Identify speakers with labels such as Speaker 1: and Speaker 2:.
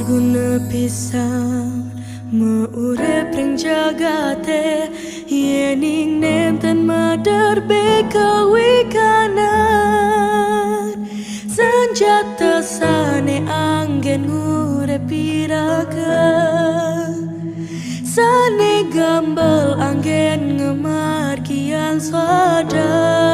Speaker 1: guna pisang meurep ring jagate yening nenten madar bekawi kanan senjata sane anggen ngurep piraga sane gambel anggen ngemar kian sadar